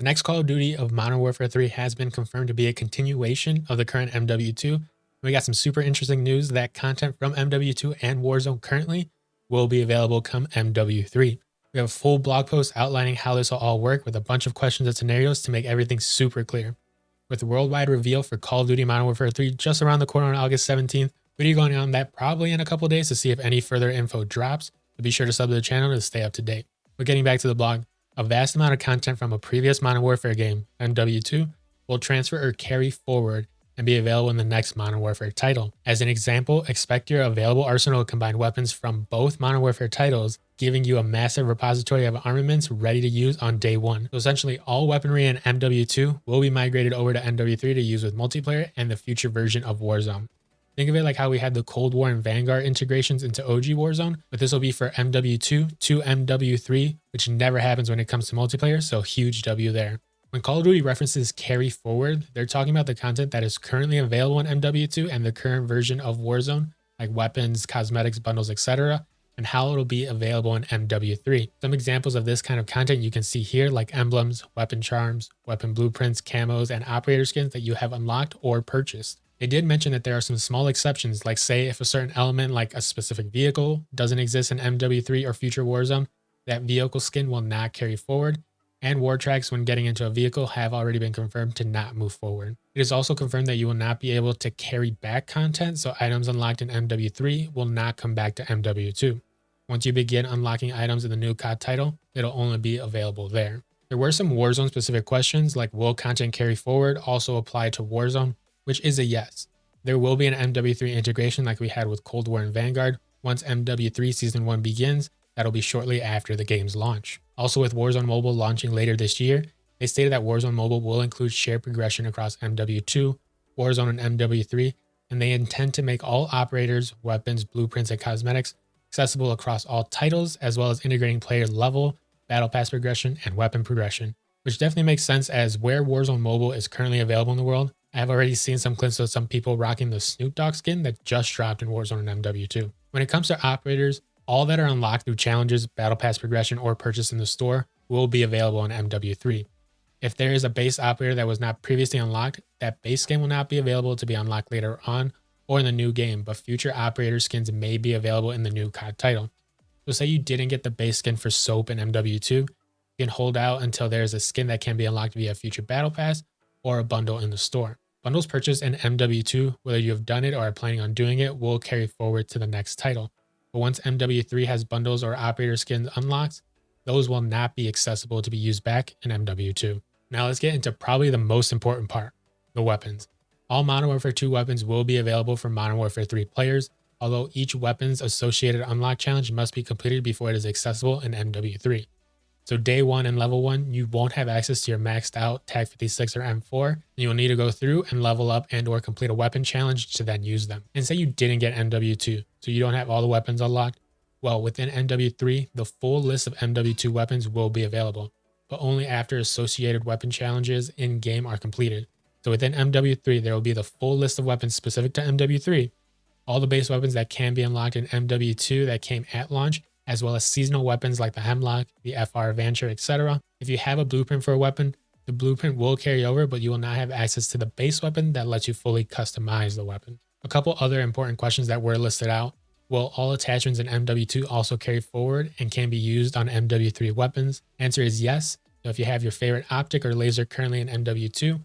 The next Call of Duty of Modern Warfare 3 has been confirmed to be a continuation of the current MW2. We got some super interesting news that content from MW2 and Warzone currently will be available come MW3. We have a full blog post outlining how this will all work with a bunch of questions and scenarios to make everything super clear. With the worldwide reveal for Call of Duty Modern Warfare 3 just around the corner on August 17th, video going on that probably in a couple days to see if any further info drops, so be sure to sub to the channel to stay up to date. But getting back to the blog, a vast amount of content from a previous Modern Warfare game, MW2, will transfer or carry forward and be available in the next Modern Warfare title. As an example, expect your available arsenal of combined weapons from both Modern Warfare titles, giving you a massive repository of armaments ready to use on day one. So essentially, all weaponry in MW2 will be migrated over to MW3 to use with multiplayer and the future version of Warzone. Think of it like how we had the Cold War and Vanguard integrations into OG Warzone, but this will be for MW2 to MW3, which never happens when it comes to multiplayer, so huge W there. When Call of Duty references carry forward, they're talking about the content that is currently available in MW2 and the current version of Warzone, like weapons, cosmetics, bundles, etc., and how it'll be available in MW3. Some examples of this kind of content you can see here, like emblems, weapon charms, weapon blueprints, camos, and operator skins that you have unlocked or purchased. They did mention that there are some small exceptions, like say if a certain element like a specific vehicle doesn't exist in MW3 or future Warzone, that vehicle skin will not carry forward, and war tracks when getting into a vehicle have already been confirmed to not move forward. It is also confirmed that you will not be able to carry back content, so items unlocked in MW3 will not come back to MW2. Once you begin unlocking items in the new COD title, it'll only be available there. There were some Warzone specific questions like will content carry forward also apply to Warzone, which is a yes. There will be an MW3 integration like we had with Cold War and Vanguard. Once MW3 Season 1 begins, that'll be shortly after the game's launch. Also with Warzone Mobile launching later this year, they stated that Warzone Mobile will include shared progression across MW2, Warzone, and MW3, and they intend to make all operators, weapons, blueprints, and cosmetics accessible across all titles, as well as integrating player level, battle pass progression, and weapon progression, which definitely makes sense as where Warzone Mobile is currently available in the world. I have already seen some clips of some people rocking the Snoop Dogg skin that just dropped in Warzone and MW2. When it comes to operators, all that are unlocked through challenges, battle pass progression, or purchase in the store will be available in MW3. If there is a base operator that was not previously unlocked, that base skin will not be available to be unlocked later on or in the new game, but future operator skins may be available in the new COD title. So say you didn't get the base skin for Soap in MW2, you can hold out until there is a skin that can be unlocked via future battle pass or a bundle in the store. Bundles purchased in MW2, whether you have done it or are planning on doing it, will carry forward to the next title. But once MW3 has bundles or operator skins unlocked, those will not be accessible to be used back in MW2. Now let's get into probably the most important part, the weapons. All Modern Warfare 2 weapons will be available for Modern Warfare 3 players, although each weapon's associated unlock challenge must be completed before it is accessible in MW3. So day 1 and level 1, you won't have access to your maxed out TAC 56 or M4, and you'll need to go through and level up and or complete a weapon challenge to then use them. And say you didn't get MW2, so you don't have all the weapons unlocked, well, within MW3, the full list of MW2 weapons will be available, but only after associated weapon challenges in-game are completed. So within MW3, there will be the full list of weapons specific to MW3, all the base weapons that can be unlocked in MW2 that came at launch, as well as seasonal weapons like the Hemlock, the FR Adventure, etc. If you have a blueprint for a weapon, the blueprint will carry over, but you will not have access to the base weapon that lets you fully customize the weapon. A couple other important questions that were listed out. Will all attachments in MW2 also carry forward and can be used on MW3 weapons? Answer is yes. So if you have your favorite optic or laser currently in MW2,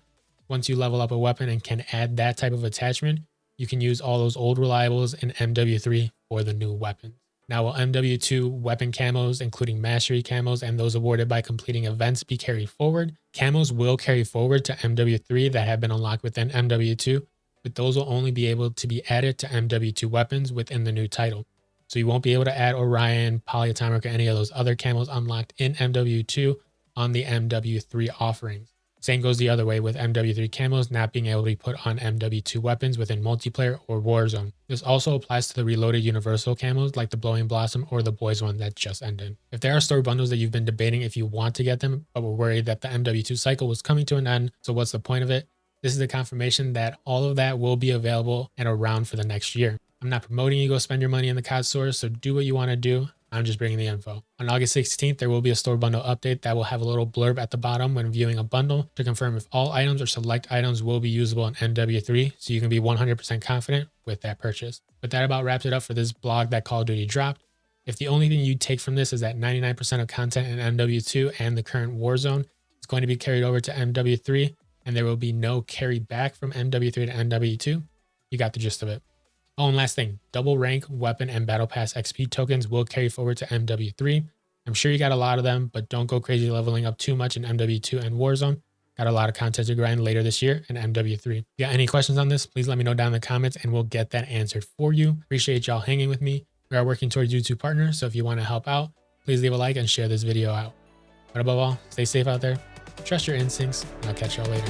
once you level up a weapon and can add that type of attachment, you can use all those old reliables in MW3 for the new weapons. Now, will MW2 weapon camos, including mastery camos and those awarded by completing events, be carried forward? Camos will carry forward to MW3 that have been unlocked within MW2, but those will only be able to be added to MW2 weapons within the new title. So you won't be able to add Orion, Polyatomic, or any of those other camos unlocked in MW2 on the MW3 offerings. Same goes the other way with MW3 camos not being able to be put on MW2 weapons within multiplayer or Warzone. This also applies to the reloaded universal camos like the Blowing Blossom or the Boys one that just ended. If there are store bundles that you've been debating if you want to get them, but were worried that the MW2 cycle was coming to an end, so what's the point of it? This is the confirmation that all of that will be available and around for the next year. I'm not promoting you go spend your money in the COD store, so do what you want to do. I'm just bringing the info. On August 16th, there will be a store bundle update that will have a little blurb at the bottom when viewing a bundle to confirm if all items or select items will be usable in MW3, so you can be 100% confident with that purchase. But that about wraps it up for this blog that Call of Duty dropped. If the only thing you take from this is that 99% of content in MW2 and the current Warzone is going to be carried over to MW3, and there will be no carry back from MW3 to MW2, you got the gist of it. Oh, and last thing, double rank, weapon, and battle pass XP tokens will carry forward to MW3. I'm sure you got a lot of them, but don't go crazy leveling up too much in MW2 and Warzone. Got a lot of content to grind later this year in MW3. If you got any questions on this, please let me know down in the comments and we'll get that answered for you. Appreciate y'all hanging with me. We are working towards YouTube partners, so if you want to help out, please leave a like and share this video out. But above all, stay safe out there, trust your instincts, and I'll catch y'all later.